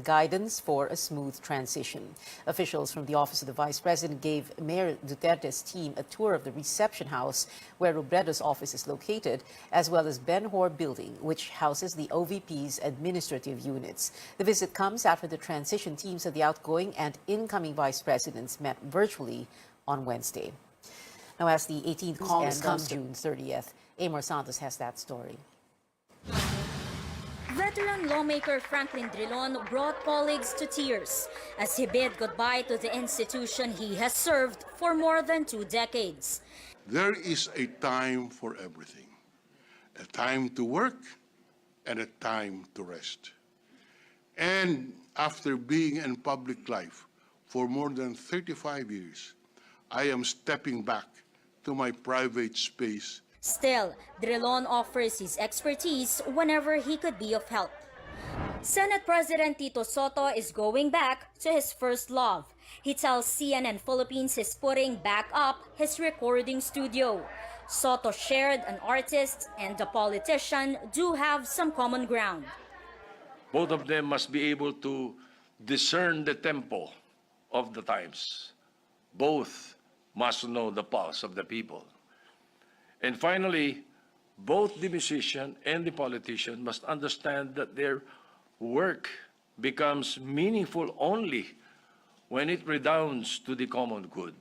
guidance for a smooth transition. Officials from the Office of the Vice President gave Mayor Duterte's team a tour of the reception house where Robredo's office is located, as well as Ben-Hur building, which houses the OVP's administrative units. The visit comes after the transition teams of the outgoing and incoming vice presidents met virtually on Wednesday. Now, as the 18th Congress comes June 30th, Amor Santos has that story. Veteran lawmaker Franklin Drilon brought colleagues to tears as he bid goodbye to the institution he has served for more than 2 decades. There is a time for everything, a time to work and a time to rest. And after being in public life for more than 35 years, I am stepping back to my private space. Still, Drilon offers his expertise whenever he could be of help. Senate President Tito Soto is going back to his first love. He tells CNN Philippines he's putting back up his recording studio. Soto shared an artist and a politician do have some common ground. Both of them must be able to discern the tempo of the times. Both must know the pulse of the people. And finally, both the musician and the politician must understand that their work becomes meaningful only when it redounds to the common good.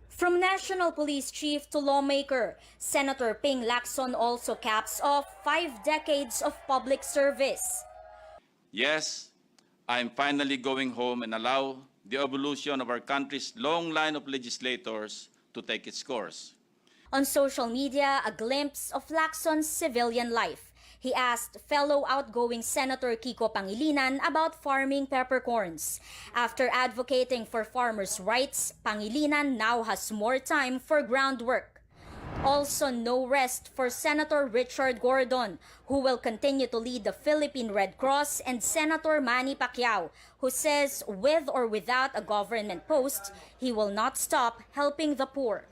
From National Police Chief to lawmaker, Senator Ping Lacson also caps off 5 decades of public service. Yes, I'm finally going home and allow the evolution of our country's long line of legislators to take its course. On social media, a glimpse of Lacson's civilian life. He asked fellow outgoing Senator Kiko Pangilinan about farming peppercorns. After advocating for farmers' rights, Pangilinan now has more time for groundwork. Also, no rest for Senator Richard Gordon, who will continue to lead the Philippine Red Cross, and Senator Manny Pacquiao, who says with or without a government post, he will not stop helping the poor.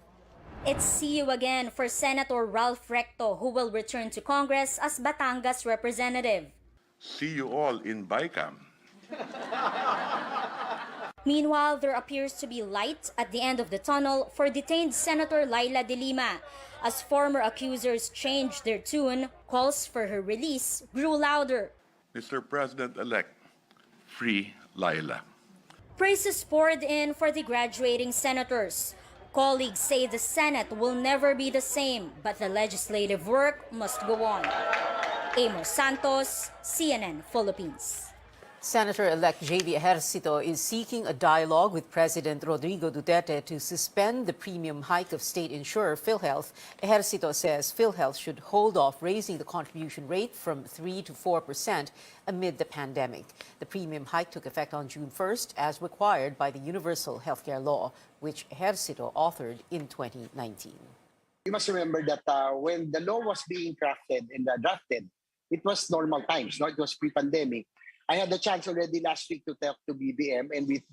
It's see you again for Senator Ralph Recto, who will return to Congress as Batangas representative. See you all in BICAM. Meanwhile, there appears to be light at the end of the tunnel for detained Senator Laila de Lima. As former accusers changed their tune, calls for her release grew louder. Mr. President-elect, free Laila. Praises poured in for the graduating senators. Colleagues say the Senate will never be the same, but the legislative work must go on. Amor Santos, CNN Philippines. Senator-elect J.V. Ejercito is seeking a dialogue with President Rodrigo Duterte to suspend the premium hike of state insurer PhilHealth. Ejercito says PhilHealth should hold off raising the contribution rate from 3 to 4% amid the pandemic. The premium hike took effect on June 1st as required by the Universal Healthcare Law, which Ejercito authored in 2019. You must remember that when the law was being crafted and drafted, it was normal times, no? It was pre-pandemic. I had the chance already last week to talk to BBM, and with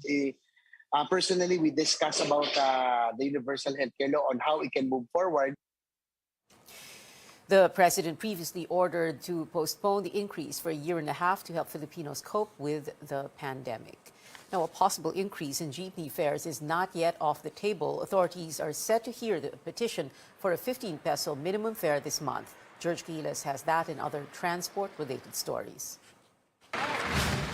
personally we discussed about the Universal Healthcare Law on how it can move forward. The president previously ordered to postpone the increase for a year and a half to help Filipinos cope with the pandemic. Now, a possible increase in jeepney fares is not yet off the table. Authorities are set to hear the petition for a 15 peso minimum fare this month. George Quiles has that and other transport-related stories.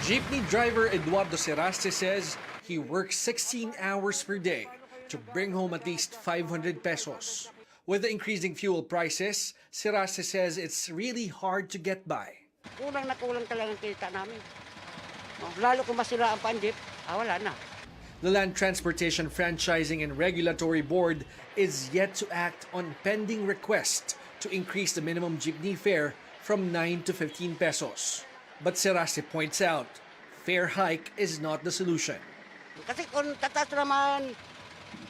Jeepney driver Eduardo Seraste says he works 16 hours per day to bring home at least 500 pesos. With the increasing fuel prices, Seraste says it's really hard to get by. Kulang na kulang talagang kita namin. Lalo kung masira ang panjeep, wala na. The Land Transportation Franchising and Regulatory Board is yet to act on pending request to increase the minimum jeepney fare from 9 to 15 pesos. But Seraste points out, fare hike is not the solution. Kasi kung tataas naman,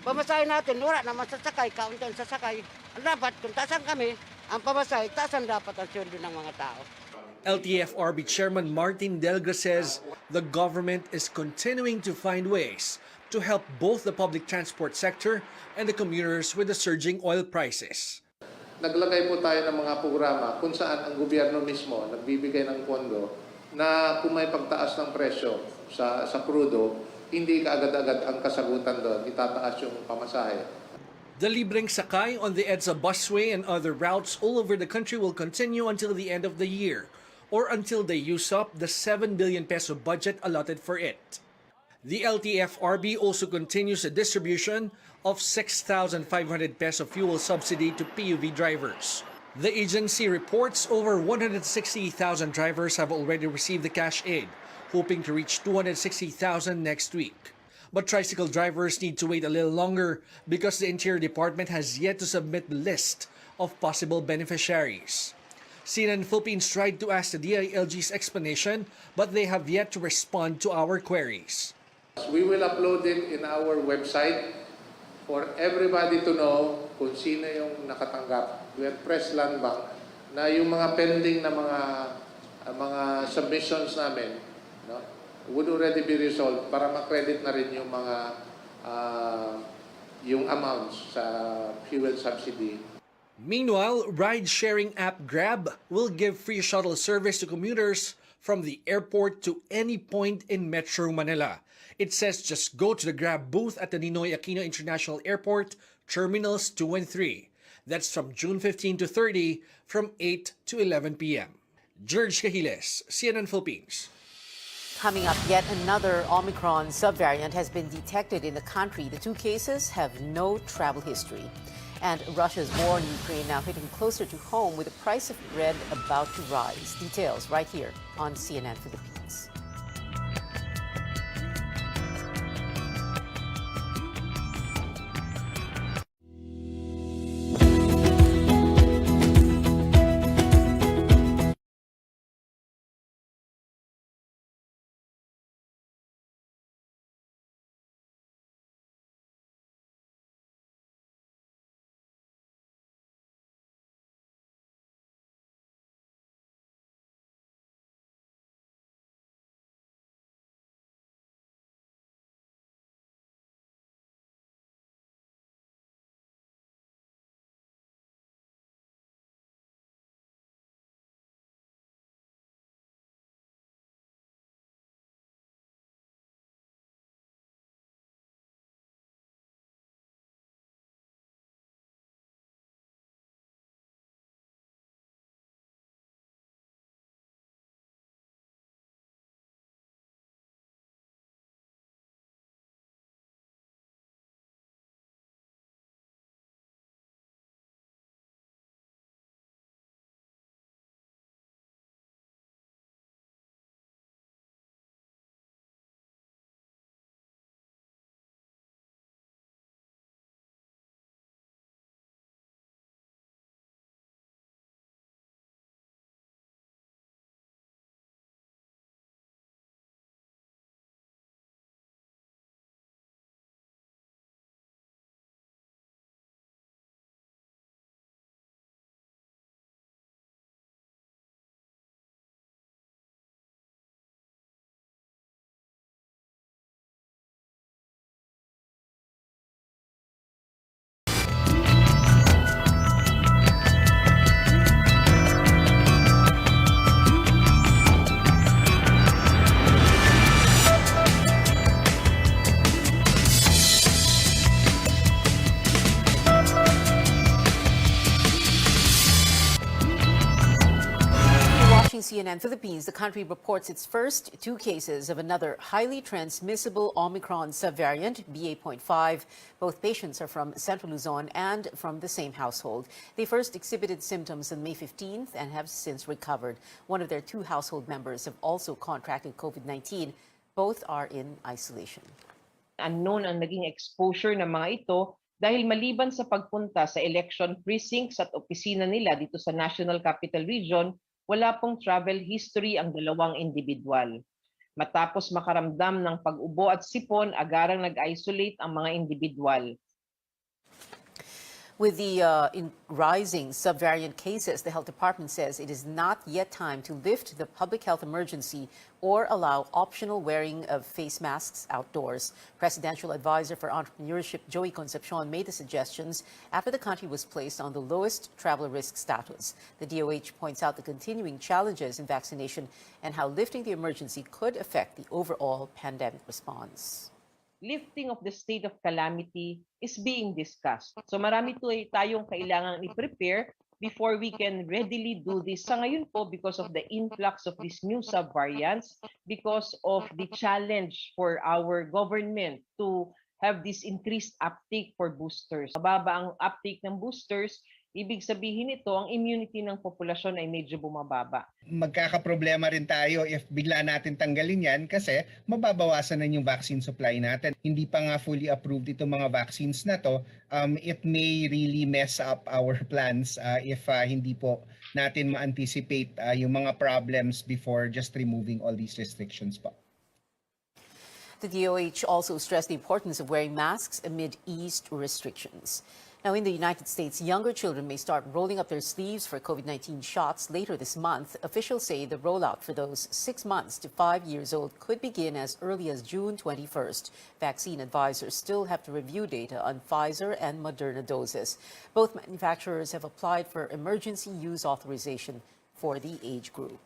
pamasahe natin, wala naman sasakay, kaunti ang sasakay. Ang dapat, kung taasan kami, ang pamasahe, taasan dapat ang sweldo ng mga tao. LTFRB Chairman Martin Delgra says the government is continuing to find ways to help both the public transport sector and the commuters with the surging oil prices. Naglagay po tayo ng mga programa kung saan ang gobyerno mismo nagbibigay ng pondo na kung may pagtaas ng presyo sa krudo, hindi kaagad-agad ang kasagutan doon, itataas yung pamasahe. The libreng sakay on the EDSA busway and other routes all over the country will continue until the end of the year or until they use up the 7 billion peso budget allotted for it. The LTFRB also continues the distribution of 6,500 peso fuel subsidy to PUV drivers. The agency reports over 160,000 drivers have already received the cash aid, hoping to reach 260,000 next week. But tricycle drivers need to wait a little longer because the Interior Department has yet to submit the list of possible beneficiaries. CNN Philippines tried to ask the DILG's explanation, but they have yet to respond to our queries. We will upload it in our website for everybody to know kung sino yung nakatanggap. We have press land bank na yung mga pending na mga submissions namin, no, would already be resolved para ma-credit na rin yung mga yung amounts sa fuel subsidy. Meanwhile, ride-sharing app Grab will give free shuttle service to commuters from the airport to any point in Metro Manila. It says just go to the Grab booth at the Ninoy Aquino International Airport, Terminals 2 and 3. That's from June 15 to 30 from 8 to 11 p.m. George Cahiles, CNN Philippines. Coming up, yet another Omicron subvariant has been detected in the country. The two cases have no travel history. And Russia's war in Ukraine now hitting closer to home with the price of bread about to rise. Details right here on CNN Philippines. CNN Philippines, the country reports its first two cases of another highly transmissible Omicron subvariant, BA.5. Both patients are from Central Luzon and from the same household. They first exhibited symptoms on May 15th and have since recovered. One of their two household members have also contracted COVID-19. Both are in isolation. Unknown ang naging exposure ng mga ito dahil maliban sa pagpunta sa election precincts at opisina nila dito sa National Capital Region, wala pong travel history ang dalawang individual. Matapos makaramdam ng pag-ubo at sipon, agarang nag-isolate ang mga individual. With the rising subvariant cases, the health department says it is not yet time to lift the public health emergency or allow optional wearing of face masks outdoors. Presidential advisor for entrepreneurship Joey Concepcion made the suggestions after the country was placed on the lowest travel risk status. The DOH points out the continuing challenges in vaccination and how lifting the emergency could affect the overall pandemic response. Lifting of the state of calamity is being discussed. So marami tayong kailangan i-prepare before we can readily do this. Sa ngayon po, because of the influx of these new subvariants, because of the challenge for our government to have this increased uptake for boosters. Mababa ang uptake ng boosters, ibig sabihin nito, ang immunity ng populasyon ay medyo bumababa. Magkakaproblema rin tayo if bigla natin tanggalin yan kasi mababawasan na yung vaccine supply natin. Hindi pa nga fully approved itong mga vaccines na to. It may really mess up our plans if hindi po natin ma-anticipate yung mga problems before just removing all these restrictions pa. The DOH also stressed the importance of wearing masks amid eased restrictions. Now, in the United States, younger children may start rolling up their sleeves for COVID-19 shots later this month. Officials say the rollout for those 6 months to 5 years old could begin as early as June 21st. Vaccine advisors still have to review data on Pfizer and Moderna doses. Both manufacturers have applied for emergency use authorization for the age group.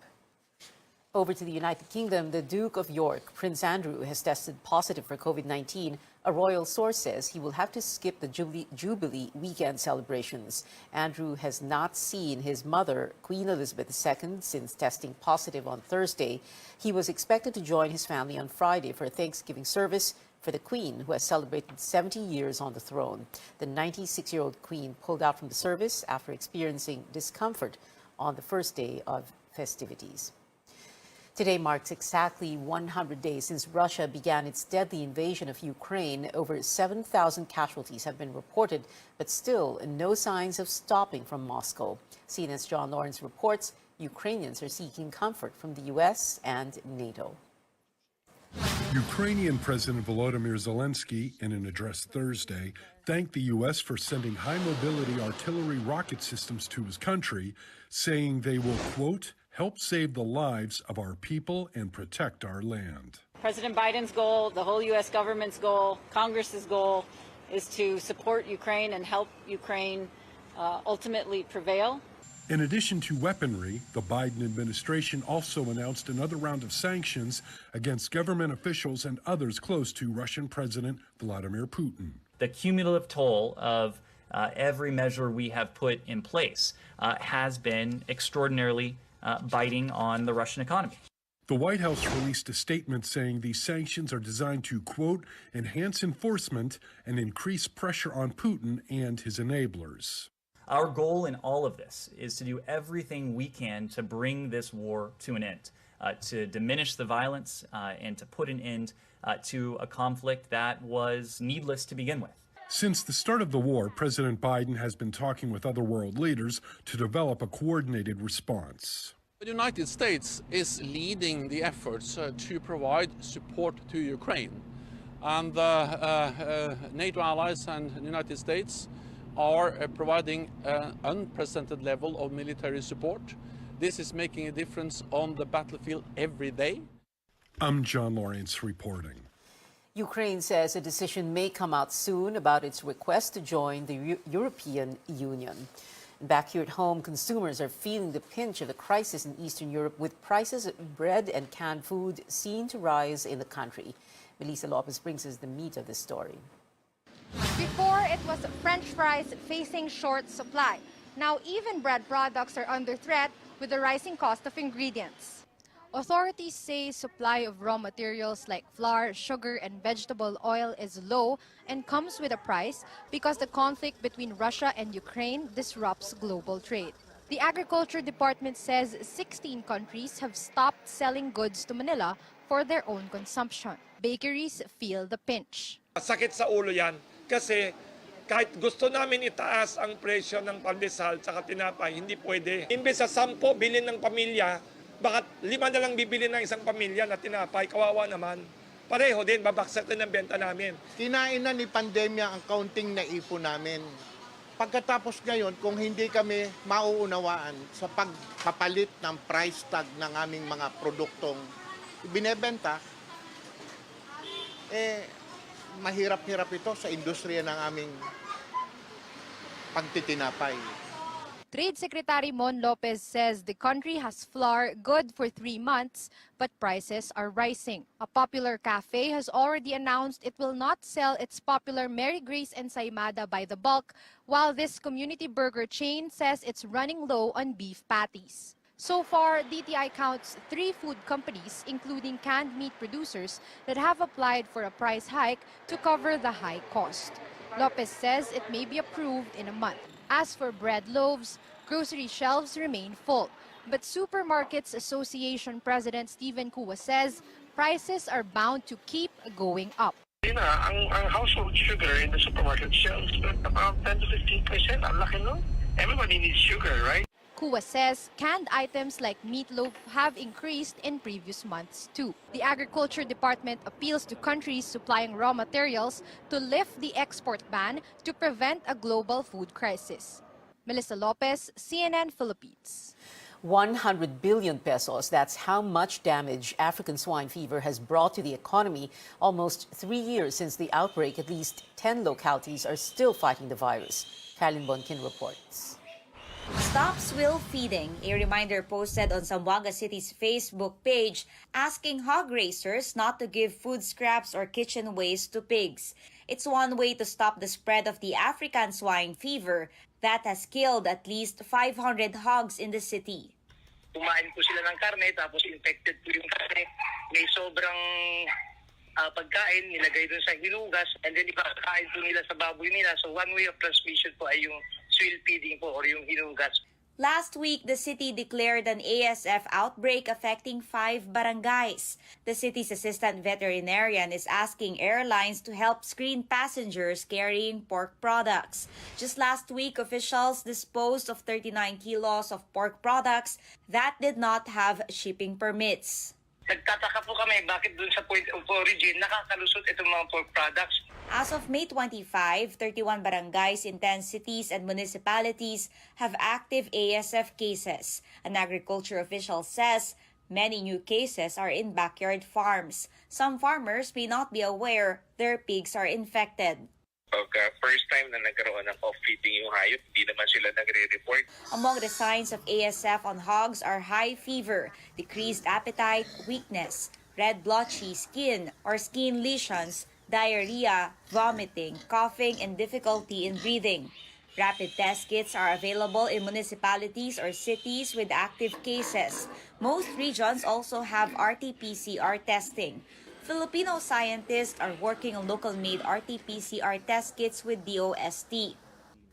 Over to the United Kingdom, the Duke of York, Prince Andrew, has tested positive for COVID-19. A royal source says he will have to skip the Jubilee weekend celebrations. Andrew has not seen his mother, Queen Elizabeth II, since testing positive on Thursday. He was expected to join his family on Friday for a Thanksgiving service for the Queen, who has celebrated 70 years on the throne. The 96-year-old Queen pulled out from the service after experiencing discomfort on the first day of festivities. Today marks exactly 100 days since Russia began its deadly invasion of Ukraine. Over 7,000 casualties have been reported, but still no signs of stopping from Moscow. CNN's John Lawrence reports Ukrainians are seeking comfort from the U.S. and NATO. Ukrainian President Volodymyr Zelensky, in an address Thursday, thanked the U.S. for sending high-mobility artillery rocket systems to his country, saying they will, quote, help save the lives of our people and protect our land. President Biden's goal, the whole U.S. government's goal, Congress's goal is to support Ukraine and help Ukraine ultimately prevail. In addition to weaponry, the Biden administration also announced another round of sanctions against government officials and others close to Russian President Vladimir Putin. The cumulative toll of every measure we have put in place has been extraordinarily biting on the Russian economy. The White House released a statement saying these sanctions are designed to, quote, enhance enforcement and increase pressure on Putin and his enablers. Our goal in all of this is to do everything we can to bring this war to an end, to diminish the violence and to put an end to a conflict that was needless to begin with. Since the start of the war, President Biden has been talking with other world leaders to develop a coordinated response. The United States is leading the efforts to provide support to Ukraine. And NATO allies and the United States are providing an unprecedented level of military support. This is making a difference on the battlefield every day. I'm John Lawrence reporting. Ukraine says a decision may come out soon about its request to join the European Union. Back here at home, consumers are feeling the pinch of the crisis in Eastern Europe, with prices of bread and canned food seen to rise in the country. Melissa Lopez brings us the meat of this story. Before, it was French fries facing short supply. Now even bread products are under threat with the rising cost of ingredients. Authorities say supply of raw materials like flour, sugar, and vegetable oil is low and comes with a price because the conflict between Russia and Ukraine disrupts global trade. The Agriculture Department says 16 countries have stopped selling goods to Manila for their own consumption. Bakeries feel the pinch. Sakit sa ulo yan kasi kahit gusto namin itaas ang presyo ng pandesal at tinapay, hindi pwede. Imbes sa 10 bilhin ng pamilya, bakit 5 na lang bibili ng isang pamilya na tinapay, kawawa naman. Pareho din, babaksak din ang benta namin. Kinain na ni pandemya ang kaunting naipon namin. Pagkatapos ngayon, kung hindi kami mauunawaan sa pagpapalit ng price tag ng aming mga produktong binebenta, mahirap-hirap ito sa industriya ng aming pagtitinapay. Trade Secretary Mon Lopez says the country has flour good for 3 months, but prices are rising. A popular cafe has already announced it will not sell its popular Mary Grace Ensaymada by the bulk, while this community burger chain says it's running low on beef patties. So far, DTI counts 3 food companies, including canned meat producers, that have applied for a price hike to cover the high cost. Lopez says it may be approved in a month. As for bread loaves, grocery shelves remain full. But Supermarkets Association President Stephen Kua says prices are bound to keep going up. Ang household sugar in the supermarket shelves about 10 to 15%. Ang laki nun. Everybody needs sugar, right? Kua says canned items like meatloaf have increased in previous months too. The Agriculture Department appeals to countries supplying raw materials to lift the export ban to prevent a global food crisis. Melissa Lopez, CNN Philippines. 100 billion pesos. That's how much damage African swine fever has brought to the economy. Almost 3 years since the outbreak, at least 10 localities are still fighting the virus. Carolyn Bonkin reports. Stop swill feeding, a reminder posted on Zamboanga City's Facebook page asking hog raisers not to give food scraps or kitchen waste to pigs. It's one way to stop the spread of the African swine fever that has killed at least 500 hogs in the city. Kumain po sila ng karne, tapos infected po yung karne. May sobrang pagkain, nilagay dun sa hinugas, and then ipakain po nila sa baboy nila. So one way of transmission po ay yung swill feeding po or yung hinugas. Last week, the city declared an ASF outbreak affecting 5 barangays. The city's assistant veterinarian is asking airlines to help screen passengers carrying pork products. Just last week, officials disposed of 39 kilos of pork products that did not have shipping permits. Nagtataka po kami bakit dun sa point of origin nakakalusot itong mga pork products. As of May 25, 31 barangays in 10 cities and municipalities have active ASF cases. An agriculture official says many new cases are in backyard farms. Some farmers may not be aware their pigs are infected. First time na nagkaroon ng off-feeding yung hayop, hindi naman sila nagre-report. Among the signs of ASF on hogs are high fever, decreased appetite, weakness, red blotchy skin or skin lesions, diarrhea, vomiting, coughing, and difficulty in breathing. Rapid test kits are available in municipalities or cities with active cases. Most regions also have RT-PCR testing. Filipino scientists are working on local-made RT-PCR test kits with DOST.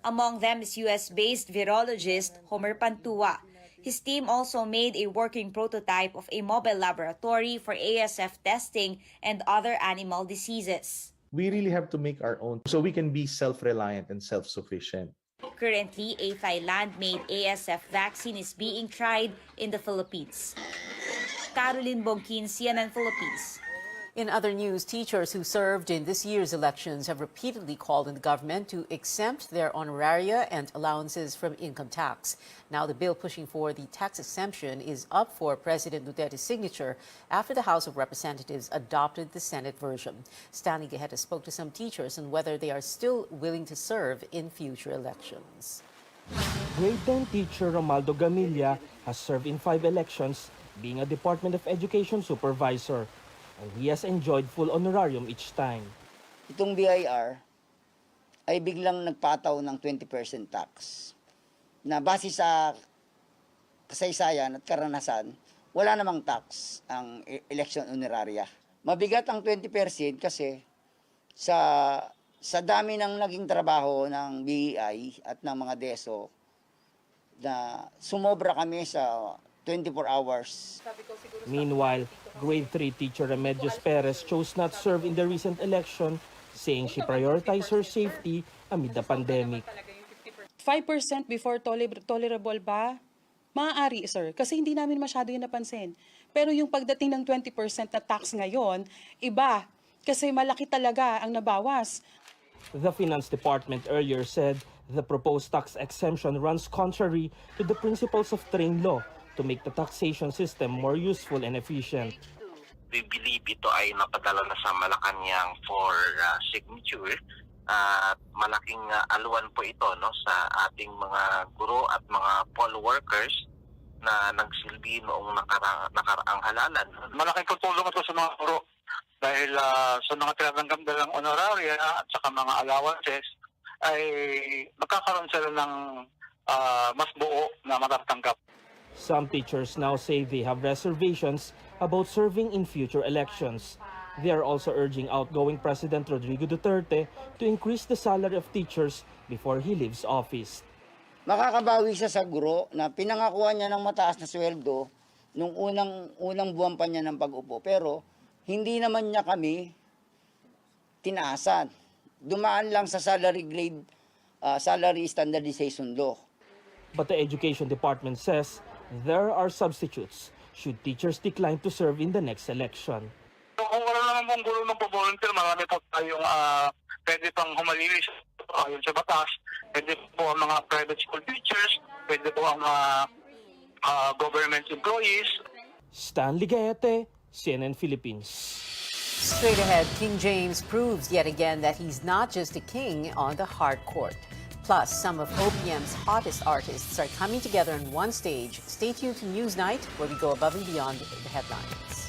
Among them is US-based virologist Homer Pantua. His team also made a working prototype of a mobile laboratory for ASF testing and other animal diseases. We really have to make our own so we can be self-reliant and self-sufficient. Currently, a Thailand-made ASF vaccine is being tried in the Philippines. Carolyn Bonkin, CNN Philippines. In other news, teachers who served in this year's elections have repeatedly called on the government to exempt their honoraria and allowances from income tax. Now the bill pushing for the tax exemption is up for President Duterte's signature after the House of Representatives adopted the Senate version. Stanley Gaheta spoke to some teachers on whether they are still willing to serve in future elections. Grade 10 teacher Romaldo Gamilla has served in 5 elections, being a Department of Education supervisor. And he has enjoyed full honorarium each time. Itong BIR ay biglang nagpataw ng 20% tax na base sa kasaysayan at karanasan, wala namang tax ang election honoraria. Mabigat ang 20% kasi sa dami ng naging trabaho ng BEI at ng mga DESO na sumobra kami sa 24 hours. Meanwhile, grade 3 teacher Remedios Perez chose not to serve in the recent election, saying she prioritized her safety amid the pandemic. 5% before tolerable ba? Maaari, sir, kasi hindi namin masyado yung napansin. Pero yung pagdating ng 20% na tax ngayon, iba, kasi malaki talaga ang nabawas. The Finance Department earlier said the proposed tax exemption runs contrary to the principles of train law to make the taxation system more useful and efficient. We believe ito ay napadala na sa Malacanang for signature. Malaking aluan po ito no sa ating mga guro at mga poll workers na nagsilbi noong nakaraang halalan. Malaking tutulong ito sa mga guro dahil sa mga tinatanggap nilang honoraria at saka mga allowances ay magkakaroon sila ng mas buo na matatanggap. Some teachers now say they have reservations about serving in future elections. They are also urging outgoing President Rodrigo Duterte to increase the salary of teachers before he leaves office. Makakabawi siya sa guro na pinangakuan niya ng mataas na sweldo nung unang buwan pa niya ng pag-upo. Pero hindi naman niya kami tinaasan. Dumaan lang sa salary grade, salary standardization law. But the Education Department says there are substitutes should teachers decline to serve in the next election. So, kung wala naman pong guro ng po-volunteer, marami po tayong pwede pang humalilis ayon sa batas. Pwede po ang mga private school teachers, pwede po ang mga government employees. Stanley Gaete, CNN Philippines. Straight ahead, King James proves yet again that he's not just a king on the hard court. Plus, some of OPM's hottest artists are coming together on one stage. Stay tuned to Newsnight, where we go above and beyond the headlines.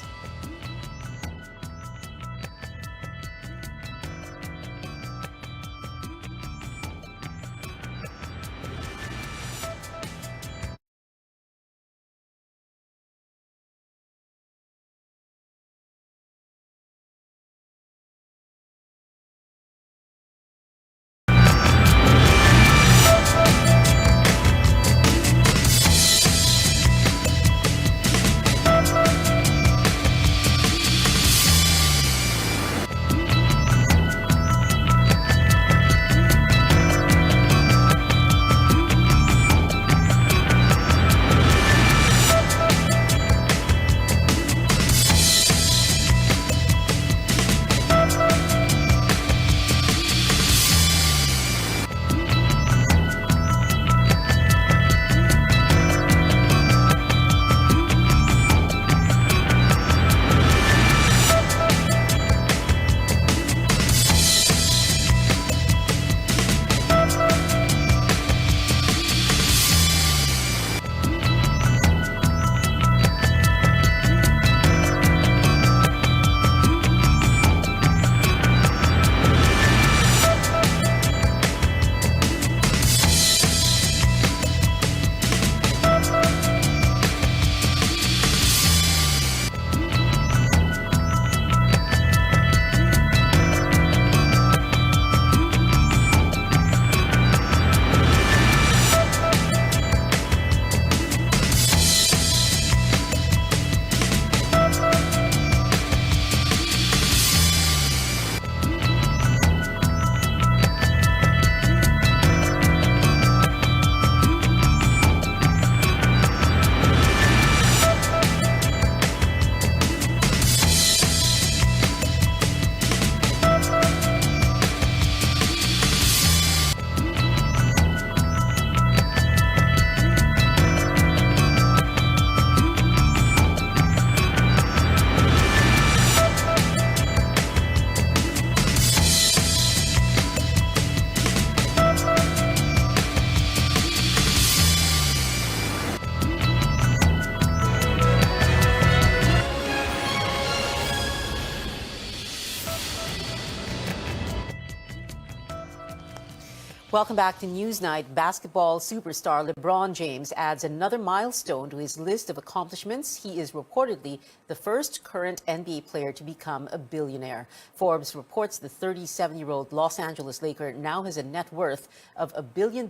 Welcome back to Newsnight. Basketball superstar LeBron James adds another milestone to his list of accomplishments. He is reportedly the first current NBA player to become a billionaire. Forbes reports the 37-year-old Los Angeles Laker now has a net worth of $1 billion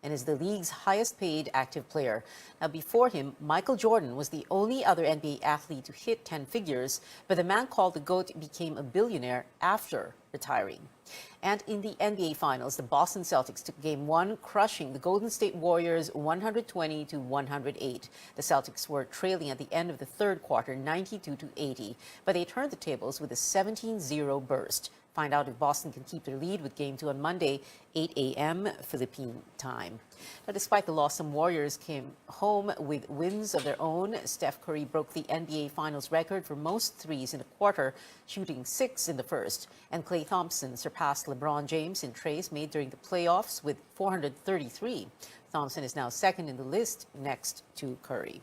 and is the league's highest-paid active player. Now, before him, Michael Jordan was the only other NBA athlete to hit 10 figures, but the man called the GOAT became a billionaire after retiring. And in the NBA Finals, the Boston Celtics took Game 1, crushing the Golden State Warriors 120-108. The Celtics were trailing at the end of the third quarter, 92-80, but they turned the tables with a 17-0 burst. Find out if Boston can keep their lead with Game 2 on Monday, 8 a.m. Philippine time. Now, despite the loss, some Warriors came home with wins of their own. Steph Curry broke the NBA Finals record for most threes in a quarter, shooting 6 in the first. And Klay Thompson surpassed LeBron James in trays made during the playoffs with 433. Thompson is now second in the list, next to Curry.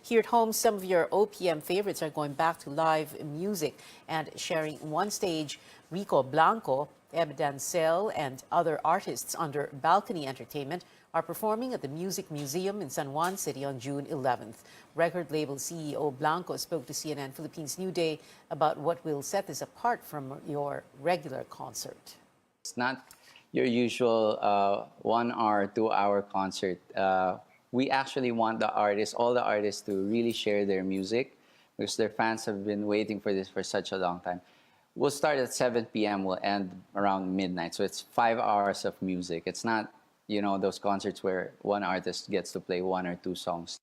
Here at home, some of your OPM favorites are going back to live music and sharing one stage. Rico Blanco, Eb Dancel, and other artists under Balcony Entertainment are performing at the Music Museum in San Juan City on June 11th. Record label CEO Blanco spoke to CNN Philippines New Day about what will set this apart from your regular concert. It's not your usual 1 hour, 2 hour concert. We actually want all the artists to really share their music because their fans have been waiting for this for such a long time. We'll start at 7 p.m., we'll end around midnight. So it's 5 hours of music. It's not, those concerts where one artist gets to play 1 or 2 songs.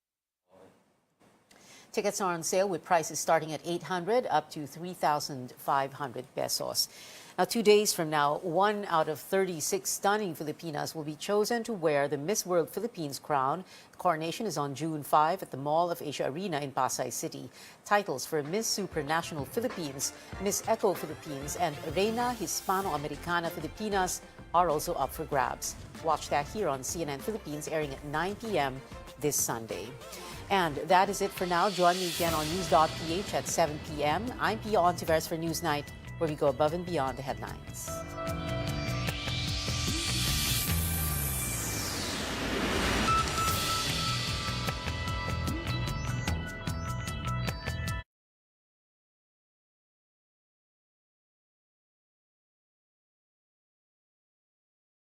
Tickets are on sale with prices starting at 800 up to 3,500 pesos. Now, 2 days from now, 1 out of 36 stunning Filipinas will be chosen to wear the Miss World Philippines crown. The coronation is on June 5 at the Mall of Asia Arena in Pasay City. Titles for Miss Supranational Philippines, Miss Eco Philippines, and Reina Hispano-Americana Filipinas are also up for grabs. Watch that here on CNN Philippines, airing at 9 p.m. this Sunday. And that is it for now. Join me again on News.ph at 7 p.m. I'm Pia Honteveros for Newsnight, where we go above and beyond the headlines.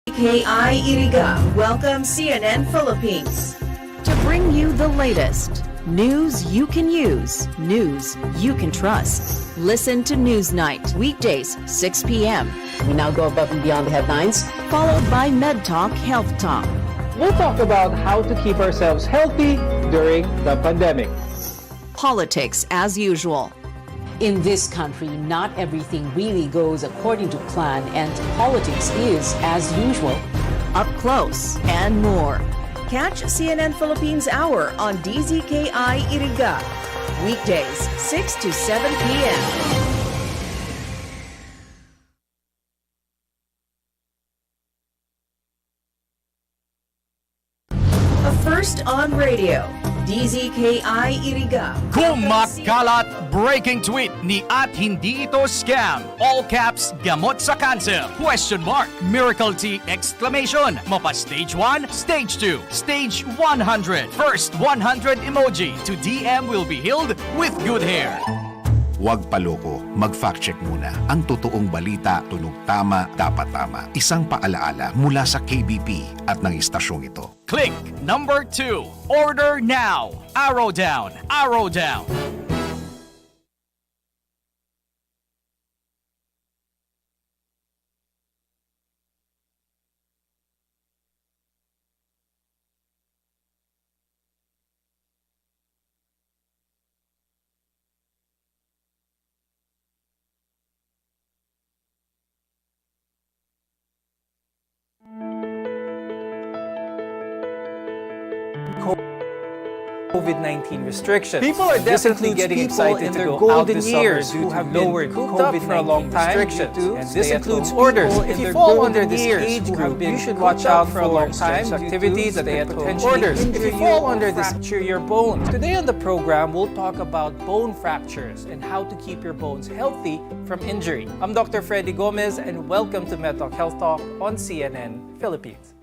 DZKI-IRIGA welcomes CNN Philippines to bring you the latest news you can use, news you can trust. Listen to Newsnight, weekdays, 6 p.m. We now go above and beyond the headlines, followed by Med Talk, Health Talk. We'll talk about how to keep ourselves healthy during the pandemic. Politics as usual. In this country, not everything really goes according to plan, and politics is as usual. Up close and more. Catch CNN Philippines Hour on DZKI-IRIGA. Weekdays, 6 to 7 p.m. First on radio, DZKI-IRIGA. Kumakalat breaking tweet ni at hindi ito scam. All caps, gamot sa cancer? Question mark. Miracle tea exclamation. Mapa stage 1, stage 2, stage 100. First 100 emoji to DM will be healed with good hair. Huwag paloko, mag-fact check muna. Ang totoong balita, tunog tama, dapat tama. Isang paalaala mula sa KBP at ng istasyong ito. Click number 2. Order now. Arrow down. Arrow down. COVID-19 restrictions. People are definitely getting people excited in to their go golden out this years summer who due have to been lowered cooped up for a long time restrictions. And this includes orders. If you fall under this age group, you should watch out for long-term activities that could potentially injure you or fracture your bones. Today on the program, we'll talk about bone fractures and how to keep your bones healthy from injury. I'm Dr. Freddy Gomez, and welcome to Med Talk Health Talk on CNN Philippines.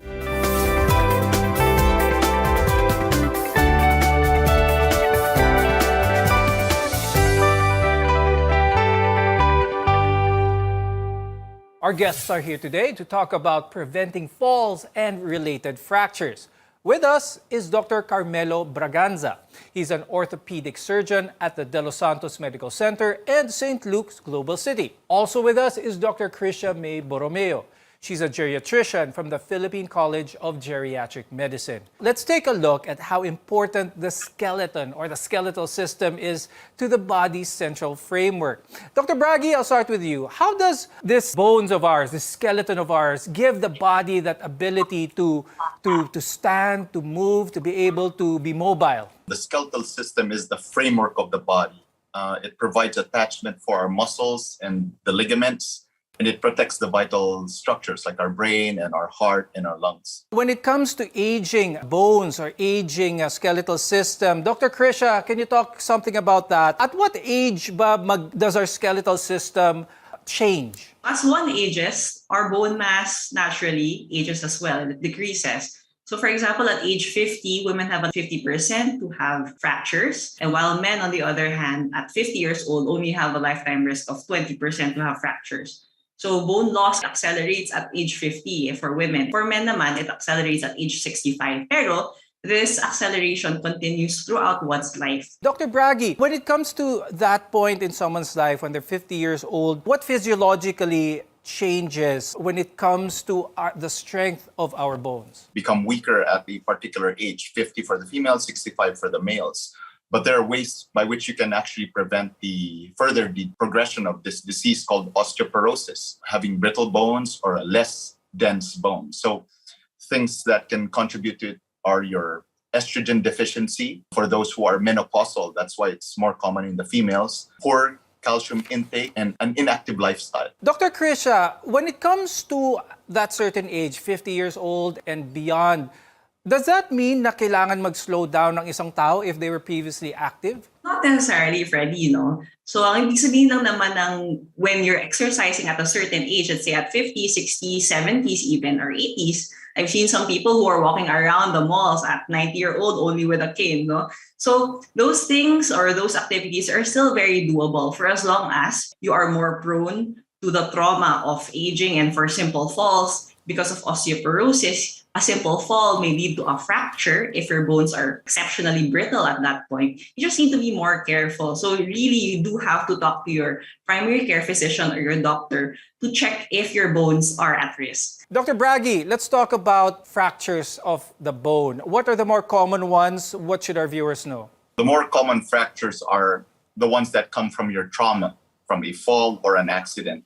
Our guests are here today to talk about preventing falls and related fractures. With us is Dr. Carmelo Braganza. He's an orthopedic surgeon at the De Los Santos Medical Center and St. Luke's Global City. Also with us is Dr. Krisha May Borromeo. She's a geriatrician from the Philippine College of Geriatric Medicine. Let's take a look at how important the skeleton or the skeletal system is to the body's central framework. Dr. Bragi, I'll start with you. How does this bones of ours, this skeleton of ours, give the body that ability to stand, to move, to be able to be mobile? The skeletal system is the framework of the body. It provides attachment for our muscles and the ligaments, and it protects the vital structures like our brain and our heart and our lungs. When it comes to aging bones or aging skeletal system, Dr. Krisha, can you talk something about that? At what age does our skeletal system change? As one ages, our bone mass naturally ages as well, and it decreases. So for example, at age 50, women have a 50% to have fractures. And while men, on the other hand, at 50 years old, only have a lifetime risk of 20% to have fractures. So bone loss accelerates at age 50 for women. For men naman, it accelerates at age 65. Pero this acceleration continues throughout one's life. Dr. Bragi, when it comes to that point in someone's life when they're 50 years old, what physiologically changes when it comes to the strength of our bones? Become weaker at a particular age, 50 for the females, 65 for the males. But there are ways by which you can actually prevent the progression of this disease called osteoporosis, having brittle bones or a less dense bone. So things that can contribute to it are your estrogen deficiency for those who are menopausal. That's why it's more common in the females. Poor calcium intake and an inactive lifestyle. Dr. Krisha, when it comes to that certain age, 50 years old and beyond, does that mean na kailangan mag-slow down ng isang tao if they were previously active? Not necessarily, Freddy, So, ang ibig sabihin lang naman ng when you're exercising at a certain age, let's say at 50, 60, 70s even, or 80s, I've seen some people who are walking around the malls at 90-year-old only with a cane, So, those things or those activities are still very doable for as long as you are more prone to the trauma of aging and for simple falls because of osteoporosis. A simple fall may lead to a fracture if your bones are exceptionally brittle at that point. You just need to be more careful. So really, you do have to talk to your primary care physician or your doctor to check if your bones are at risk. Dr. Bragi, let's talk about fractures of the bone. What are the more common ones? What should our viewers know? The more common fractures are the ones that come from your trauma, from a fall or an accident.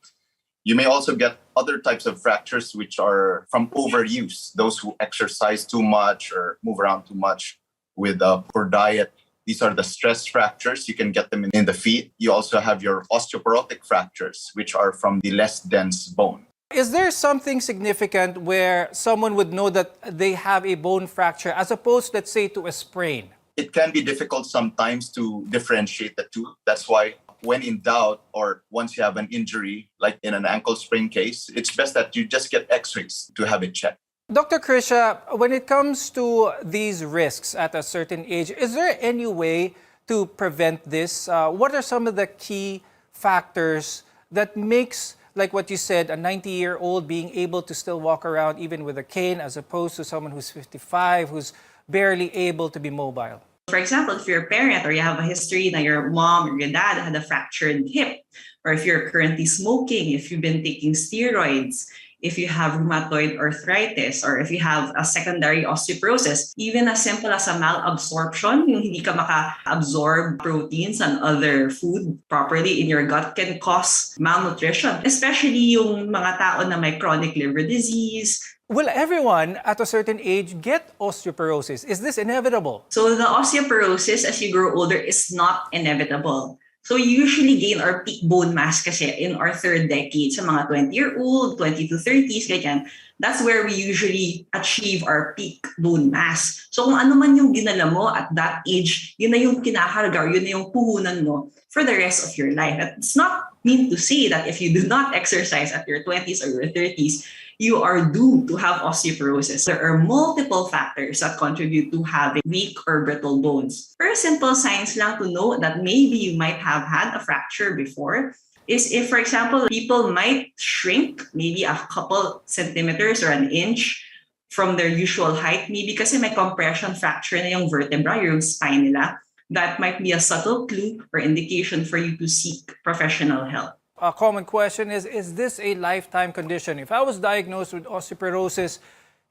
You may also get other types of fractures which are from overuse, those who exercise too much or move around too much with a poor diet. These are the stress fractures. You can get them in the feet. You also have your osteoporotic fractures, which are from the less dense bone. Is there something significant where someone would know that they have a bone fracture as opposed, let's say, to a sprain? It can be difficult sometimes to differentiate the two. That's why when in doubt or once you have an injury, like in an ankle sprain case, it's best that you just get x-rays to have it checked. Dr. Krisha, when it comes to these risks at a certain age, is there any way to prevent this? What are some of the key factors that makes, like what you said, a 90-year-old being able to still walk around even with a cane as opposed to someone who's 55, who's barely able to be mobile? For example, if you're a parent or you have a history that your mom or your dad had a fractured hip, or if you're currently smoking, if you've been taking steroids, if you have rheumatoid arthritis, or if you have a secondary osteoporosis, even as simple as a malabsorption, yung hindi ka maka-absorb proteins and other food properly in your gut can cause malnutrition, especially yung mga tao na may chronic liver disease. Will everyone at a certain age get osteoporosis? Is this inevitable? So the osteoporosis as you grow older is not inevitable. So we usually gain our peak bone mass kasi in our third decade. Sa mga 20-year-old, 20 to 30s, ganyan. That's where we usually achieve our peak bone mass. So kung ano man yung dinala mo at that age, yun na yung kinakarga or yun na yung puhunan mo for the rest of your life. It's not mean to say that if you do not exercise at your 20s or your 30s, you are doomed to have osteoporosis. There are multiple factors that contribute to having weak or brittle bones. Very simple signs lang to know that maybe you might have had a fracture before is if, for example, people might shrink maybe a couple centimeters or an inch from their usual height, maybe kasi may compression fracture na yung vertebra, yung spine nila. That might be a subtle clue or indication for you to seek professional help. a common question is this a lifetime condition? If I was diagnosed with osteoporosis,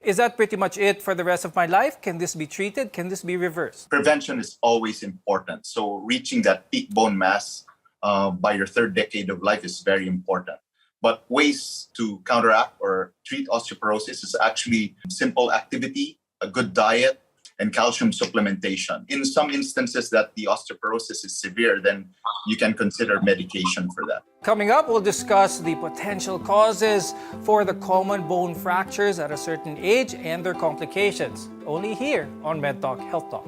is that pretty much it for the rest of my life? Can this be treated? Can this be reversed? Prevention is always important. So reaching that peak bone mass by your third decade of life is very important. But ways to counteract or treat osteoporosis is actually simple activity, a good diet, and calcium supplementation. In some instances that the osteoporosis is severe, then you can consider medication for that. Coming up, we'll discuss the potential causes for the common bone fractures at a certain age and their complications. Only here on MedTalk Health Talk.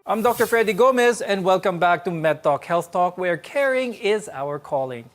I'm Dr. Freddy Gomez, and welcome back to MedTalk Health Talk, where caring is our calling.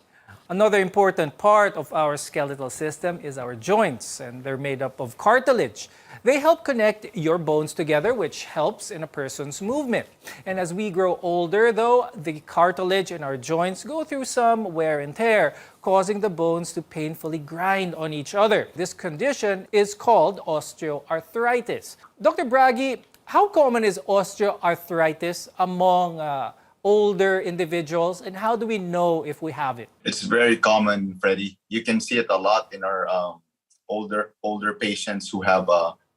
Another important part of our skeletal system is our joints, and they're made up of cartilage. They help connect your bones together, which helps in a person's movement. And as we grow older, though, the cartilage in our joints go through some wear and tear, causing the bones to painfully grind on each other. This condition is called osteoarthritis. Dr. Bragi, how common is osteoarthritis among older individuals, and how do we know if we have it? It's very common, Freddie. You can see it a lot in our older patients who have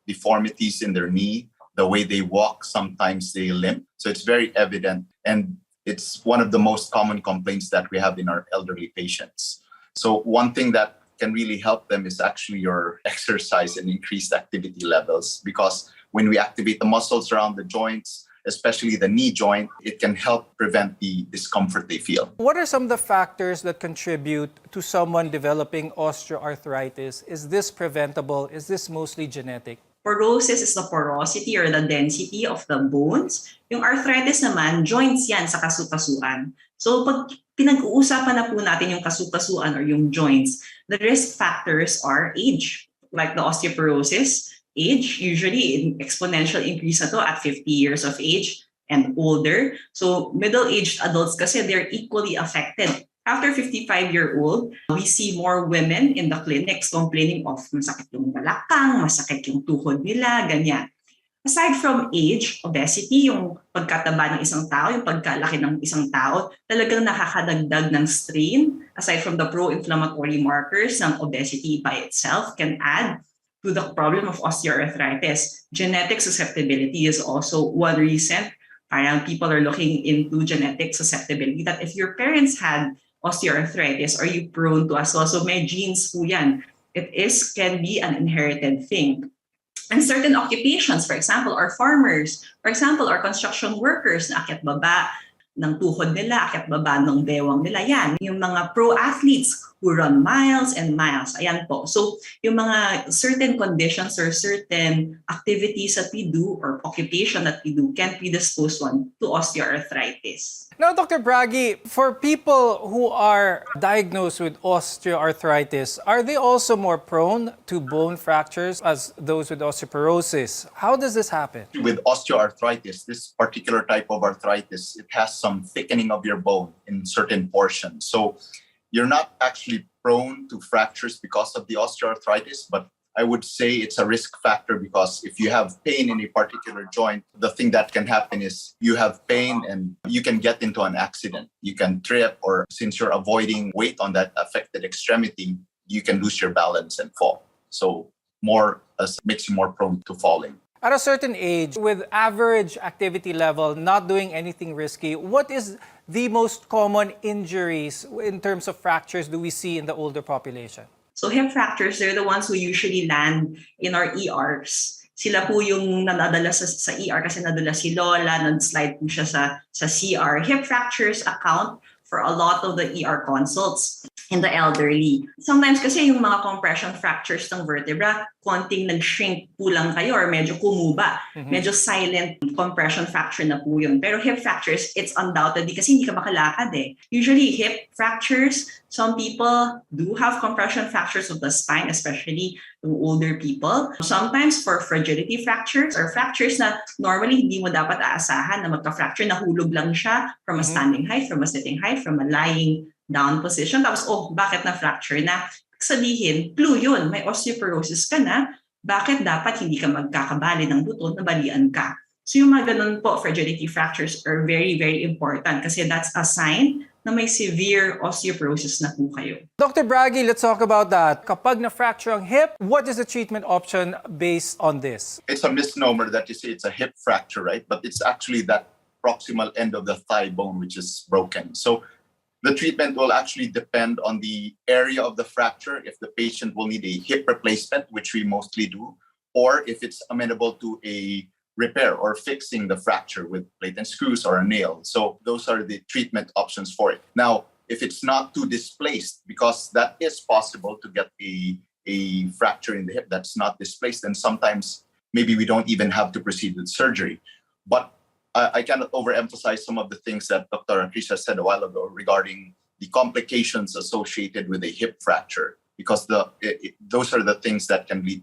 deformities in their knee. The way they walk, sometimes they limp. So it's very evident, and it's one of the most common complaints that we have in our elderly patients. So one thing that can really help them is actually your exercise and increased activity levels, because when we activate the muscles around the joints, especially the knee joint, it can help prevent the discomfort they feel. What are some of the factors that contribute to someone developing osteoarthritis? Is this preventable? Is this mostly genetic? Porosis is the porosity or the density of the bones. Yung arthritis naman, joints yan sa kasukasuan. So pag pinag-uusapan na po natin yung kasukasuan or yung joints, the risk factors are age, like the osteoporosis. Age, usually exponential increase na to at 50 years of age and older. So middle-aged adults kasi they're equally affected. After 55-year-old, we see more women in the clinics complaining of masakit yung balakang, masakit yung tuhod nila, ganyan. Aside from age, obesity, yung pagkataba ng isang tao, yung pagkalaki ng isang tao, talagang nakakadagdag ng strain. Aside from the pro-inflammatory markers ng obesity by itself can add to the problem of osteoarthritis. Genetic susceptibility is also one reason. Parang people are looking into genetic susceptibility, that if your parents had osteoarthritis, are you prone to as well? So may genes po yan. It can be an inherited thing. And certain occupations, for example, are farmers. For example, are construction workers na akyat baba ng tuhod nila, akyat baba ng bewang nila. Yan, yung mga pro athletes who run miles and miles. Ayan po. So, yung mga certain conditions or certain activities that we do or occupation that we do can predispose one to osteoarthritis. Now, Dr. Bragi, for people who are diagnosed with osteoarthritis, are they also more prone to bone fractures as those with osteoporosis? How does this happen? With osteoarthritis, this particular type of arthritis, it has some thickening of your bone in certain portions. So you're not actually prone to fractures because of the osteoarthritis, but I would say it's a risk factor because if you have pain in a particular joint, the thing that can happen is you have pain and you can get into an accident. You can trip, or since you're avoiding weight on that affected extremity, you can lose your balance and fall. So makes you more prone to falling. At a certain age, with average activity level, not doing anything risky, what is the most common injuries in terms of fractures do we see in the older population? So hip fractures, they're the ones who usually land in our ERs. Sila po yung nadadala sa ER kasi nadala si Lola, nag-slide po siya sa CR. Hip fractures account for a lot of the ER consults in the elderly. Sometimes kasi yung mga compression fractures ng vertebra, konting nag-shrink po lang kayo or medyo kumuba. Medyo silent compression fracture na po yun. Pero hip fractures, it's undoubtedly kasi hindi ka makalakad eh. Usually hip fractures, some people do have compression fractures of the spine, especially yung older people. Sometimes for fragility fractures or fractures na normally hindi mo dapat aasahan na magka-fracture, nahulog lang siya from a standing height, from a sitting height, from a lying down position. Tapos, bakit na-fracture na? Sabihin, clue yun, may osteoporosis ka na, bakit dapat hindi ka magkakabali ng buto na balian ka? So yung mga ganun po, fragility fractures are very, very important kasi that's a sign na may severe osteoporosis na po kayo. Dr. Bragi, let's talk about that. Kapag na-fracture ang hip, what is the treatment option based on this? It's a misnomer that you say it's a hip fracture, right? But it's actually that proximal end of the thigh bone which is broken. So the treatment will actually depend on the area of the fracture, if the patient will need a hip replacement, which we mostly do, or if it's amenable to a repair or fixing the fracture with plate and screws or a nail. So those are the treatment options for it. Now, if it's not too displaced, because that is possible to get a fracture in the hip that's not displaced, and sometimes maybe we don't even have to proceed with surgery. But I cannot overemphasize some of the things that Dr. Akrisha said a while ago regarding the complications associated with a hip fracture, because those are the things that can lead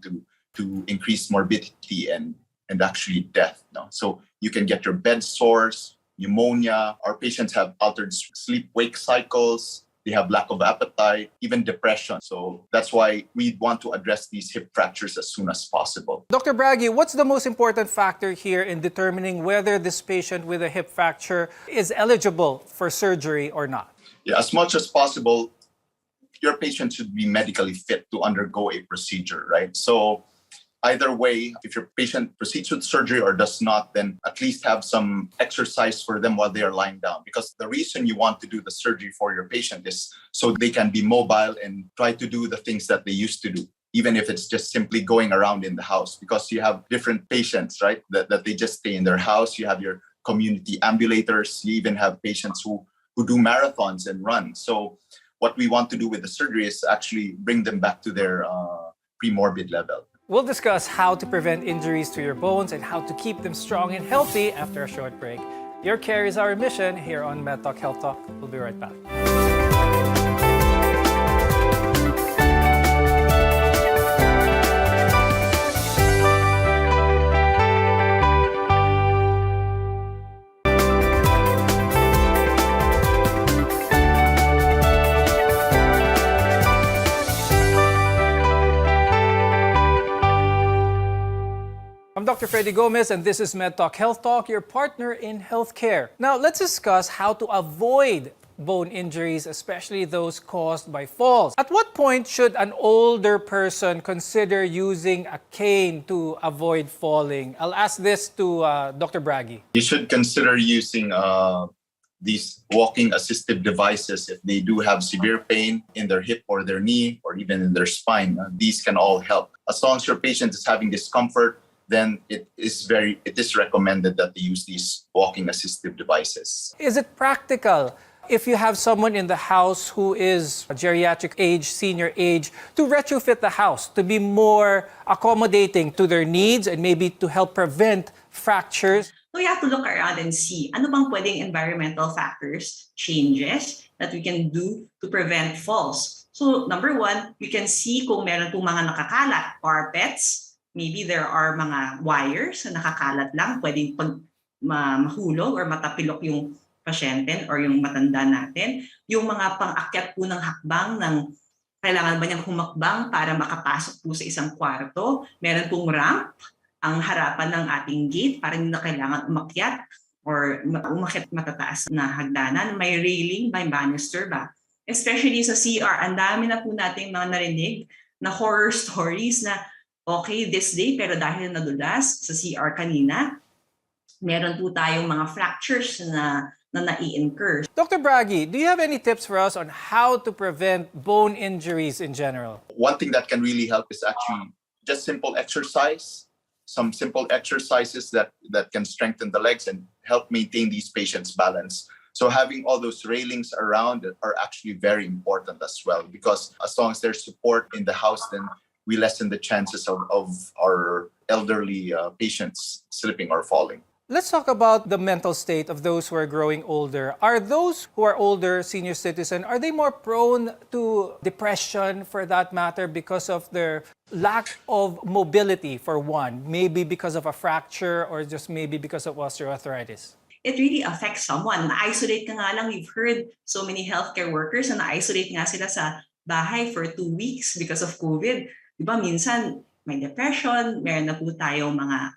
to increased morbidity and actually death. No? So you can get your bed sores, pneumonia. Our patients have altered sleep-wake cycles. They have lack of appetite, even depression. So that's why we want to address these hip fractures as soon as possible. Dr. Bragi, what's the most important factor here in determining whether this patient with a hip fracture is eligible for surgery or not? Yeah, as much as possible, your patient should be medically fit to undergo a procedure, right? So either way, if your patient proceeds with surgery or does not, then at least have some exercise for them while they are lying down. Because the reason you want to do the surgery for your patient is so they can be mobile and try to do the things that they used to do, even if it's just simply going around in the house. Because you have different patients, right, that they just stay in their house. You have your community ambulators. You even have patients who do marathons and run. So what we want to do with the surgery is actually bring them back to their pre-morbid level. We'll discuss how to prevent injuries to your bones and how to keep them strong and healthy after a short break. Your care is our mission here on MedTalk Health Talk. We'll be right back. I'm Dr. Freddy Gomez, and this is MedTalk Health Talk, your partner in healthcare. Now, let's discuss how to avoid bone injuries, especially those caused by falls. At what point should an older person consider using a cane to avoid falling? I'll ask this to Dr. Bragi. You should consider using these walking assistive devices if they do have severe pain in their hip or their knee or even in their spine. These can all help. As long as your patient is having discomfort, then it is recommended that they use these walking assistive devices. Is it practical if you have someone in the house who is a geriatric age, senior age, to retrofit the house to be more accommodating to their needs and maybe to help prevent fractures? So you have to look around and see ano bang pwedeng environmental factors, changes that we can do to prevent falls. So number one, we can see kung meron pong mga nakakalat, carpets. Maybe there are mga wires na nakakalat lang, pwedeng mahulog or matapilok yung pasyente or yung matanda natin. Yung mga pang-akyat po ng hakbang ng kailangan ba niyang humakbang para makapasok po sa isang kwarto. Meron pong ramp ang harapan ng ating gate para hindi na kailangan umakyat or umakyat matataas na hagdanan. May railing, may banister ba? Especially sa CR, ang dami na po nating mga narinig na horror stories na okay, this day, pero dahil nadulas sa CR kanina, meron po tayong mga fractures na nai-incur. Dr. Bragi, do you have any tips for us on how to prevent bone injuries in general? One thing that can really help is actually just simple exercise, some simple exercises that can strengthen the legs and help maintain these patients' balance. So having all those railings around are actually very important as well, because as long as there's support in the house, then we lessen the chances of our elderly patients slipping or falling. Let's talk about the mental state of those who are growing older. Are those who are older, senior citizen, are they more prone to depression for that matter because of their lack of mobility for one? Maybe because of a fracture or just maybe because of osteoarthritis? It really affects someone. Na-isolate ka nga lang, we've heard so many healthcare workers na na-isolate nga sila sa bahay for 2 weeks because of COVID. Diba, minsan may depression, meron na po tayong mga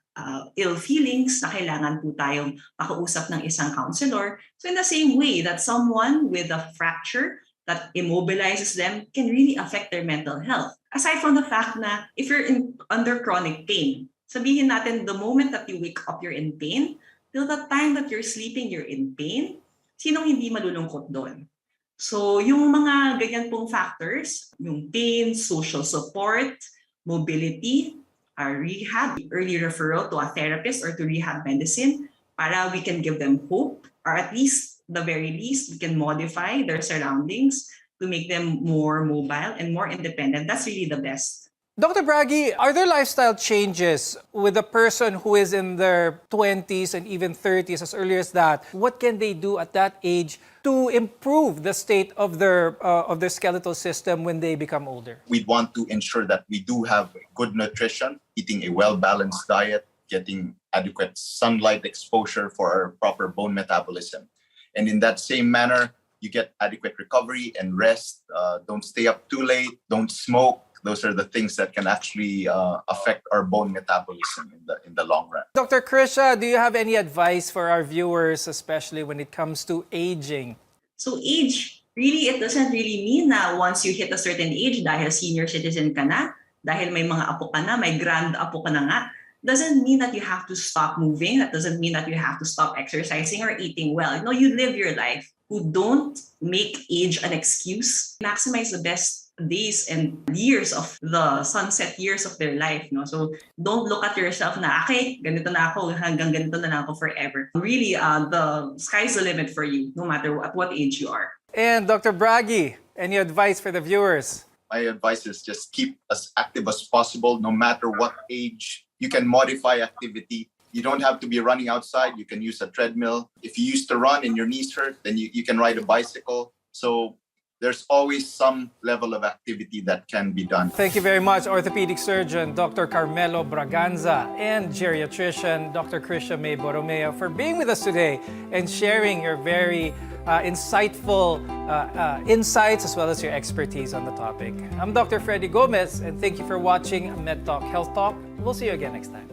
ill feelings na kailangan po tayong makausap ng isang counselor. So in the same way that someone with a fracture that immobilizes them can really affect their mental health. Aside from the fact na if you're under chronic pain, sabihin natin the moment that you wake up, you're in pain, till the time that you're sleeping, you're in pain, sinong hindi malulungkot doon? So yung mga ganyan pong factors, yung pain, social support, mobility, rehab, early referral to a therapist or to rehab medicine para we can give them hope, or at least, the very least, we can modify their surroundings to make them more mobile and more independent. That's really the best. Dr. Bragi, are there lifestyle changes with a person who is in their 20s and even 30s, as early as that? What can they do at that age to improve the state of their skeletal system when they become older? We want to ensure that we do have good nutrition, eating a well-balanced diet, getting adequate sunlight exposure for our proper bone metabolism. And in that same manner, you get adequate recovery and rest. Don't stay up too late, don't smoke. Those are the things that can actually affect our bone metabolism in the long run. Dr. Krisha, do you have any advice for our viewers, especially when it comes to aging? So age, really, it doesn't really mean na once you hit a certain age, dahil senior citizen ka na, dahil may mga apo ka na, may grand apo ka na nga, doesn't mean that you have to stop moving. That doesn't mean that you have to stop exercising or eating well. No, you live your life. Who don't make age an excuse. Maximize the best days and years of the sunset years of their life, no? So don't look at yourself na, okay, ganito na ako, hanggang ganito na ako forever. Really, the sky's the limit for you, no matter at what age you are. And Dr. Bragi, any advice for the viewers? My advice is just keep as active as possible, no matter what age. You can modify activity. You don't have to be running outside. You can use a treadmill. If you used to run and your knees hurt, then you can ride a bicycle. So there's always some level of activity that can be done. Thank you very much, orthopedic surgeon Dr. Carmelo Braganza and geriatrician Dr. Krisha May Borromeo, for being with us today and sharing your very insightful insights as well as your expertise on the topic. I'm Dr. Freddy Gomez, and thank you for watching Med Talk Health Talk. We'll see you again next time.